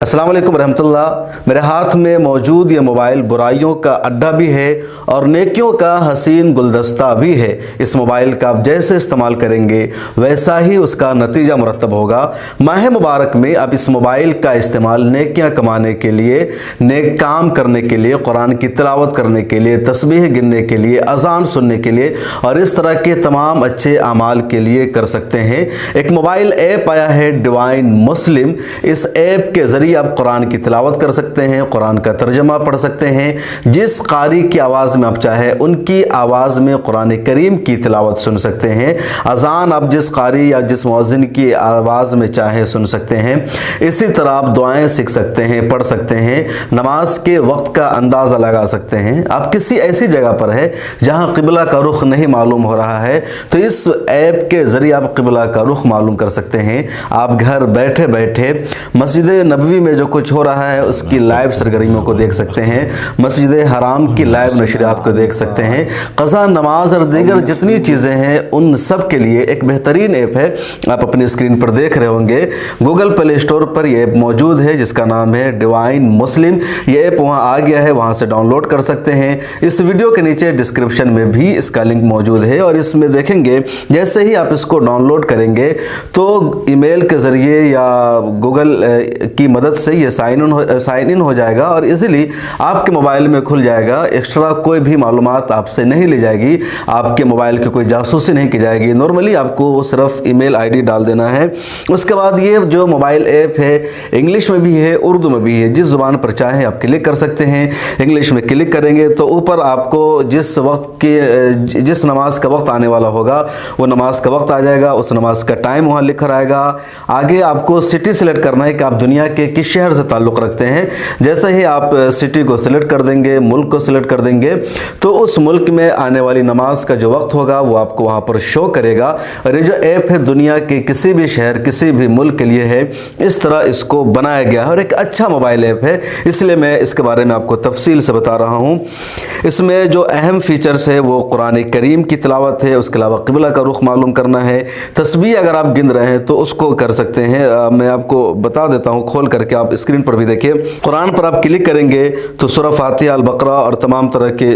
अस्सलाम वालेकुम रहमतुल्लाह। मेरे हाथ में मौजूद ये मोबाइल बुराइयों का अड्डा भी है और नेकियों का हसीन गुलदस्ता भी है। इस मोबाइल का आप जैसे इस्तेमाल करेंगे वैसा ही उसका नतीजा मुरतब होगा। माह मुबारक में आप इस मोबाइल का इस्तेमाल नेकियां कमाने के लिए, नेक काम करने के लिए, कुरान की तिलावत करने के लिए, तस्बीह गिनने के लिए, अजान सुनने के लिए और इस तरह के तमाम अच्छे अमाल के लिए कर सकते हैं। एक मोबाइल ऐप आया है डिवाइन मुस्लिम। इस ऐप के जरिए आप कुरान की तिलावत कर सकते हैं, कुरान का तर्जमा पढ़ सकते हैं। जिस कारी की आवाज़ में आप चाहे उनकी आवाज़ में कुरान करीम की तिलावत सुन सकते हैं। अजान आप जिस कारी या जिस मुअज्जिन की आवाज़ में चाहे सुन सकते हैं। इसी तरह आप दुआएं सीख सकते हैं, पढ़ सकते हैं, नमाज के वक्त का अंदाज़ा लगा सकते हैं। आप किसी ऐसी जगह पर है जहां क़िबला का रुख नहीं मालूम हो रहा है तो इस ऐप के ज़रिए आप क़िबला का रुख मालूम कर सकते हैं। आप घर बैठे बैठे मस्जिद नबवी में जो कुछ हो रहा है उसकी लाइव सरगर्मियों को देख सकते हैं। मस्जिद हराम की लाइव नशरियात को देख सकते हैं। क़ज़ा, नमाज और दीगर जितनी चीज़ें हैं उन सब के लिए एक बेहतरीन ऐप है। आप अपनी स्क्रीन पर देख रहे होंगे। गूगल प्ले स्टोर पर यह ऐप मौजूद है जिसका नाम है डिवाइन मुस्लिम। ये ऐप वहाँ आ गया है, वहाँ से डाउनलोड कर सकते हैं। इस वीडियो के नीचे डिस्क्रिप्शन में भी इसका लिंक मौजूद है और इसमें देखेंगे जैसे ही आप इसको डाउनलोड करेंगे तो ईमेल के ज़रिए या गूगल की मदद से ये साइन इन हो जाएगा और इजीली आपके मोबाइल में खुल जाएगा। एक्स्ट्रा कोई भी मालूमात आपसे नहीं ली जाएगी, आपके मोबाइल की कोई जासूसी नहीं की जाएगी। नॉर्मली आपको सिर्फ ईमेल आईडी डाल देना है। उसके बाद ये जो मोबाइल ऐप है इंग्लिश में भी है, उर्दू में भी है। जिस ज़ुबान पर चाहें आप क्लिक कर सकते हैं। इंग्लिश में क्लिक करेंगे तो ऊपर आपको जिस नमाज का वक्त आने वाला होगा वो नमाज का वक्त आ जाएगा, उस नमाज का टाइम वहाँ लिखा रहेगा। आगे आपको सिटी सेलेक्ट करना है कि आप दुनिया के किस शहर से ताल्लुक़ रखते हैं। जैसे ही आप सिटी को सिलेक्ट कर देंगे, मुल्क को सिलेक्ट कर देंगे तो उस मुल्क में आने वाली नमाज का जो वक्त होगा वो आपको वहाँ पर शो करेगा। और ये जो ऐप है दुनिया के किसी भी शहर, किसी भी मुल्क के लिए है। इस तरह इसको बनाया गया है और एक अच्छा मोबाइल ऐप है, इसलिए मैं इसके बारे में आपको तफसील से बता रहा हूँ। इसमें जो अहम फीचर्स है वो कुरान करीम की तिलावत है, उसके अलावा क़िबला का रुख मालूम करना है। तस्बीह अगर आप गिन रहे हैं तो उसको कर सकते हैं। मैं आपको बता देता हूँ खोल करके, आप स्क्रीन पर भी देखिए। कुरान पर आप क्लिक करेंगे तो सूरह फातिहा, अल बकरा और तमाम तरह के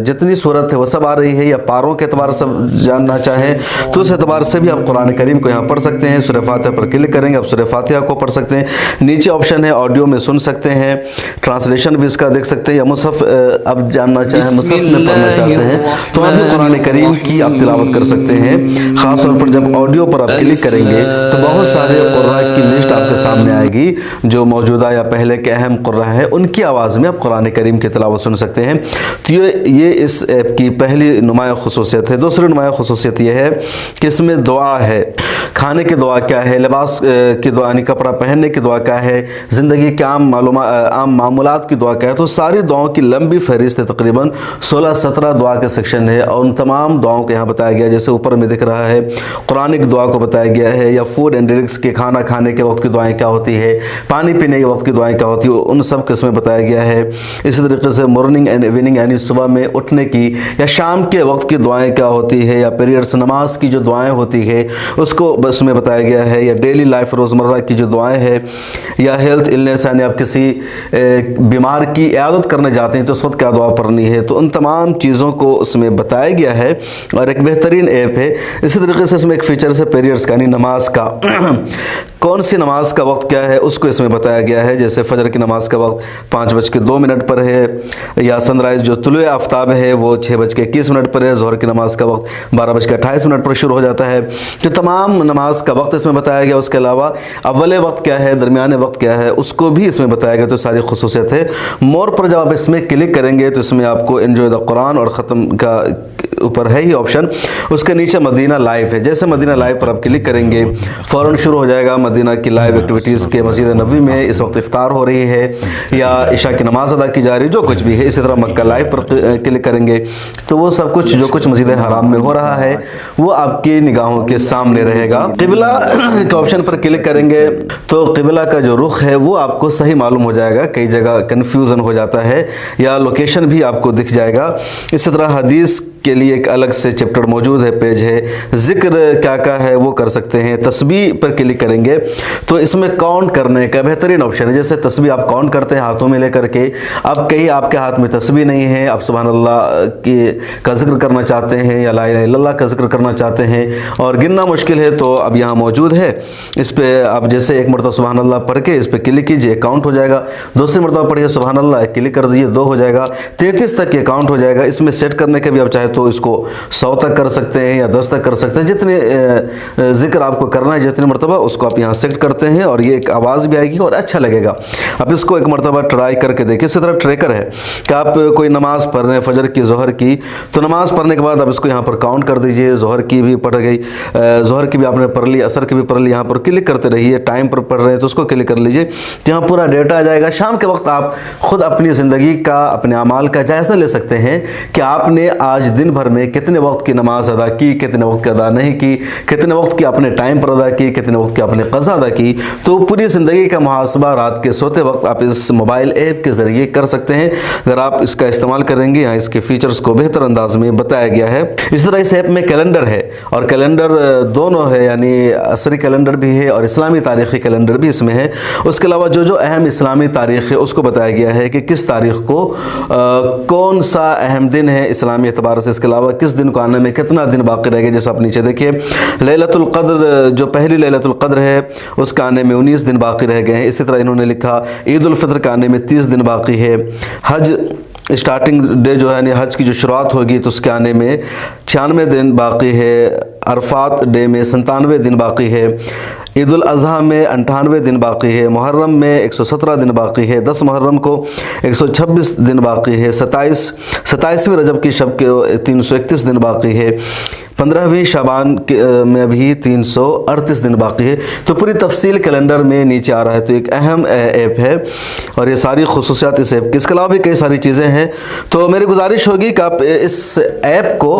जितनी सूरत है वो सब आ रही है। या पारों के एतबार से जानना चाहें तो उस एतबार से भी आप कुरान करीम को यहाँ पढ़ सकते हैं। सूरह फातिहा पर क्लिक करेंगे, आप सूरह फातिहा को पढ़ सकते हैं। नीचे ऑप्शन है ऑडियो में सुन सकते हैं, ट्रांसलेशन भी इसका देख सकते हैं। या मुसहफ अब जानना चाहें, मुसहफ में पढ़ना चाहते हैं तो आप भी कुरान करीम की आप तिलावत कर सकते हैं। ख़ासतौर पर जब ऑडियो पर आप क्लिक करेंगे तो बहुत सारे कुर्रा की लिस्ट आपके सामने आएगी जो मौजूदा या पहले के अहम कुर्रा है, उनकी आवाज़ में आप कुरान करीम की तिलावत सुन सकते हैं। तो ये इस ऐप की पहली नुमाया खुसूसियत है। दूसरी नुमाया खुसूसियत यह है कि इसमें दुआ है। खाने की दुआ क्या है, लिबास की दुआ यानी कपड़ा पहनने की दुआ क्या है, ज़िंदगी के आम मामूलात की दुआ क्या है, तो सारी दुआओं की लंबी फहरिस्त है। तकरीबन 16-17 दुआ के सेक्शन है और उन तमाम दुआओं को यहाँ बताया गया। जैसे ऊपर में दिख रहा है कुरानिक दुआ को बताया गया है, या फूड एंड ड्रिंक्स के खाना खाने के वक्त की दुआएं क्या होती है, पानी पीने के वक्त की दुआएं क्या होती है, उन सब को इसमें बताया गया है। इसी तरीके से मॉर्निंग एंड इवनिंग यानी सुबह में उठने की या शाम के वक्त की दुआएं क्या होती है, या पीरियड्स नमाज की जो दुआएं होती है उसको बस में बताया गया है, या डेली लाइफ रोज़मर्रा की जो दुआएं हैं, या हेल्थ इलनेस यानी आप किसी बीमार की इयादत करने जाते हैं तो उस वक्त क्या दुआ पढ़नी है, तो उन तमाम चीज़ों को उसमें बताया गया है और एक बेहतरीन ऐप है। इसी तरीके से इसमें एक फ़ीचर है पीरियड्स का यानी नमाज का कौन सी नमाज का वक्त क्या है उसको इसमें बताया गया है। जैसे फजर की नमाज का वक्त 5:02 पर है, या सनराइज़ जो तुलुए आफ्ताब है वो 6:21 पर है। ज़ोहर की नमाज का वक्त 12:28 पर शुरू हो जाता है। तो तमाम नमाज का वक्त इसमें बताया गया। उसके अलावा अव्वल वक्त क्या है, दरमियान वक्त क्या है, उसको भी इसमें बताया गया। तो सारी खुसूसियत है। मोर पर जब आप इसमें क्लिक करेंगे तो इसमें आपको एंजॉय द कुरान और ख़त्म का ऊपर है ही ऑप्शन। उसके नीचे मदीना लाइव है। जैसे मदीना लाइव पर आप क्लिक करेंगे फ़ौरन शुरू हो जाएगा मदीना की लाइव एक्टिविटीज़ के। मस्जिद नबवी में इस वक्त इफ्तार हो रही है या इशा की नमाज अदा की जा रही है, जो कुछ भी है। इसी तरह मक्का लाइव पर क्लिक करेंगे तो वो सब कुछ जो कुछ मस्जिद हराम में हो रहा है वो आपकी निगाहों के सामने रहेगा। क़िबला के ऑप्शन पर क्लिक करेंगे तो क़िबला का जो रुख है वो आपको सही मालूम हो जाएगा। कई जगह कन्फ्यूज़न हो जाता है या लोकेशन भी आपको दिख जाएगा। इसी तरह हदीस के लिए एक अलग से चैप्टर मौजूद है, पेज है। जिक्र क्या क्या है वो कर सकते हैं। तस्बीह पर क्लिक करेंगे तो इसमें काउंट करने का बेहतरीन ऑप्शन है। जैसे तस्बीह आप काउंट करते हैं हाथों में लेकर के, अब कहीं आपके हाथ में तस्बीह नहीं है, आप सुभान अल्लाह का जिक्र करना चाहते हैं या ला इलाहा इल्लल्लाह का जिक्र करना चाहते हैं और गिनना मुश्किल है, तो अब यहाँ मौजूद है। इस पर आप जैसे एक मरतबा सुभान अल्लाह पढ़ के इस पर क्लिक कीजिए, काउंट हो जाएगा। दूसरी मरतबा पढ़िए सुभान अल्लाह, क्लिक कर दीजिए, 2 हो जाएगा। 33 तक ये काउंट हो जाएगा। इसमें सेट करने के भी आप चाहे तो इसको 100 तक कर सकते हैं या 10 तक कर सकते हैं। जितने जिक्र आपको करना है, जितने मरतबा, उसको आप यहाँ सेट करते हैं और ये एक आवाज़ भी आएगी और अच्छा लगेगा। अब इसको एक मरतबा ट्राई करके देखिए। इसी तरह ट्रैकर है कि आप कोई नमाज पढ़ रहे हैं, फजर की, जोहर की, तो नमाज पढ़ने के बाद आप इसको यहाँ पर काउंट कर दीजिए। जोहर की भी पढ़ गई, जोहर की भी आपने पढ़ ली, असर की भी पढ़ ली, यहाँ पर क्लिक करते रहिए। टाइम पर पढ़ रहे हैं तो उसको क्लिक कर लीजिए, तो यहाँ पूरा डेटा आ जाएगा। शाम के वक्त आप खुद अपनी ज़िंदगी का, अपने अमाल का जायज़ा ले सकते हैं कि आपने आज दिन भर में कितने वक्त की नमाज अदा की, कितने वक्त की अदा नहीं की, कितने वक्त की आपने टाइम पर अदा की, कितने वक्त की आपने क़ज़ा अदा की। तो पूरी ज़िंदगी का मुहासबा रात के सोते वक्त आप इस मोबाइल ऐप के ज़रिए कर सकते हैं, अगर आप इसका इस्तेमाल करेंगे। यहाँ इसके फीचर्स को बेहतर अंदाज में बताया गया है। इस तरह इस ऐप में कैलेंडर है और कैलेंडर दोनों है, यानी असरी कैलेंडर भी है और इस्लामी तारीख़ी कैलेंडर भी इसमें है। उसके अलावा जो जो अहम इस्लामी तारीख़ है उसको बताया गया है कि किस तारीख़ को कौन सा अहम दिन है इस्लामी एतबार से। इसके अलावा किस दिन को आने में कितना दिन बाकी रह गए, जैसे आप नीचे देखिए लैलतुल क़द्र, जो पहली लैलतुल क़द्र है उसका आने में 19 दिन बाकी रह गए हैं। इसी तरह इन्होंने लिखा ईद उल फित्र का आने में 30 दिन बाकी है। हज स्टार्टिंग डे जो है, यानी हज की जो शुरुआत होगी तो उसके आने में 96 दिन बाकी है। अरफात डे में 97 दिन बाकी है। ईद उल अज़हा में 98 दिन बाकी है। मुहर्रम में 117 दिन बाकी है। 10 मुहर्रम को 126 दिन बाकी है। 27वीं रजब की शब के 331 दिन बाकी है। 15वीं शाबान में भी 338 दिन बाकी है। तो पूरी तफसील कैलेंडर में नीचे आ रहा है। तो एक अहम ऐप है और ये सारी खुसूसियात इस ऐप की। इसके अलावा भी कई सारी चीज़ें हैं। तो मेरी गुजारिश होगी कि आप इस ऐप को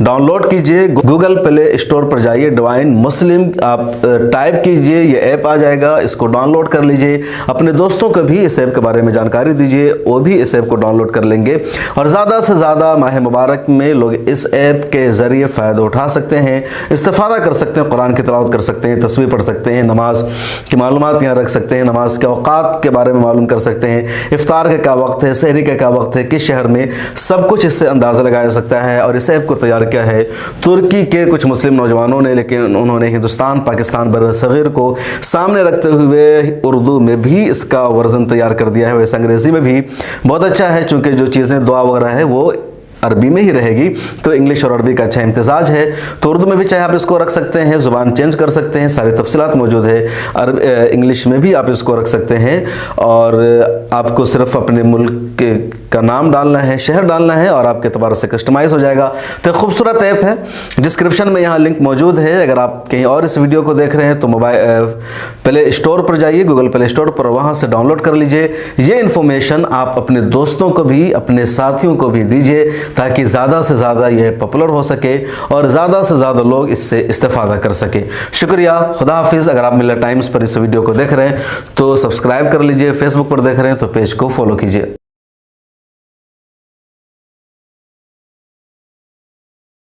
डाउनलोड कीजिए, गूगल प्ले स्टोर पर जाइए, डिवाइन मुस्लिम आप टाइप कीजिए, ये ऐप आ जाएगा। इसको डाउनलोड कर लीजिए, अपने दोस्तों को भी इस ऐप के बारे में जानकारी दीजिए, वो भी इस ऐप को डाउनलोड कर लेंगे और ज़्यादा से ज़्यादा माह मुबारक में लोग इस ऐप के ज़रिए फ़ायदा उठा सकते हैं, इस्तिफादा कर सकते हैं, कुरान की तिलावत कर सकते हैं, तस्बीह पढ़ सकते हैं, नमाज की मालूमात यहाँ रख सकते हैं, नमाज के औकात के बारे में मालूम कर सकते हैं, इफ्तार का क्या वक्त है, सहरी का क्या वक्त है, किस शहर में, सब कुछ इससे अंदाज़ा लगाया जा सकता है। और इस ऐप को तैयार किया है तुर्की के कुछ मुस्लिम नौजवानों ने, लेकिन उन्होंने हिंदुस्तान, पाकिस्तान, बर्र-ए-सग़ीर को सामने रखते हुए उर्दू में भी इसका वर्जन तैयार कर दिया है। वैसे अंग्रेज़ी में भी बहुत अच्छा है, चूँकि जो चीज़ें दुआ वगैरह है वो अरबी में ही रहेगी, तो इंग्लिश और अरबी का अच्छा इम्तिजाज है। तो उर्दू में भी चाहे आप इसको रख सकते हैं, ज़ुबान चेंज कर सकते हैं, सारी तफसीलात मौजूद है। इंग्लिश में भी आप इसको रख सकते हैं और आपको सिर्फ अपने मुल्क का नाम डालना है, शहर डालना है और आपके एतबार से कस्टमाइज़ हो जाएगा। तो खूबसूरत ऐप है। डिस्क्रिप्शन में यहाँ लिंक मौजूद है। अगर आप कहीं और इस वीडियो को देख रहे हैं तो मोबाइल प्ले स्टोर पर जाइए, गूगल प्ले स्टोर पर, वहाँ से डाउनलोड कर लीजिए। ये इन्फॉर्मेशन आप अपने दोस्तों को भी, अपने साथियों को भी दीजिए ताकि ज़्यादा से ज़्यादा यह पॉपुलर हो सके और ज़्यादा से ज़्यादा लोग इससे इस्तेफादा कर सके। शुक्रिया, खुदा हाफिज़। अगर आप मिल्लत टाइम्स पर इस वीडियो को देख रहे हैं तो सब्सक्राइब कर लीजिए, फेसबुक पर देख रहे हैं तो पेज को फॉलो कीजिए।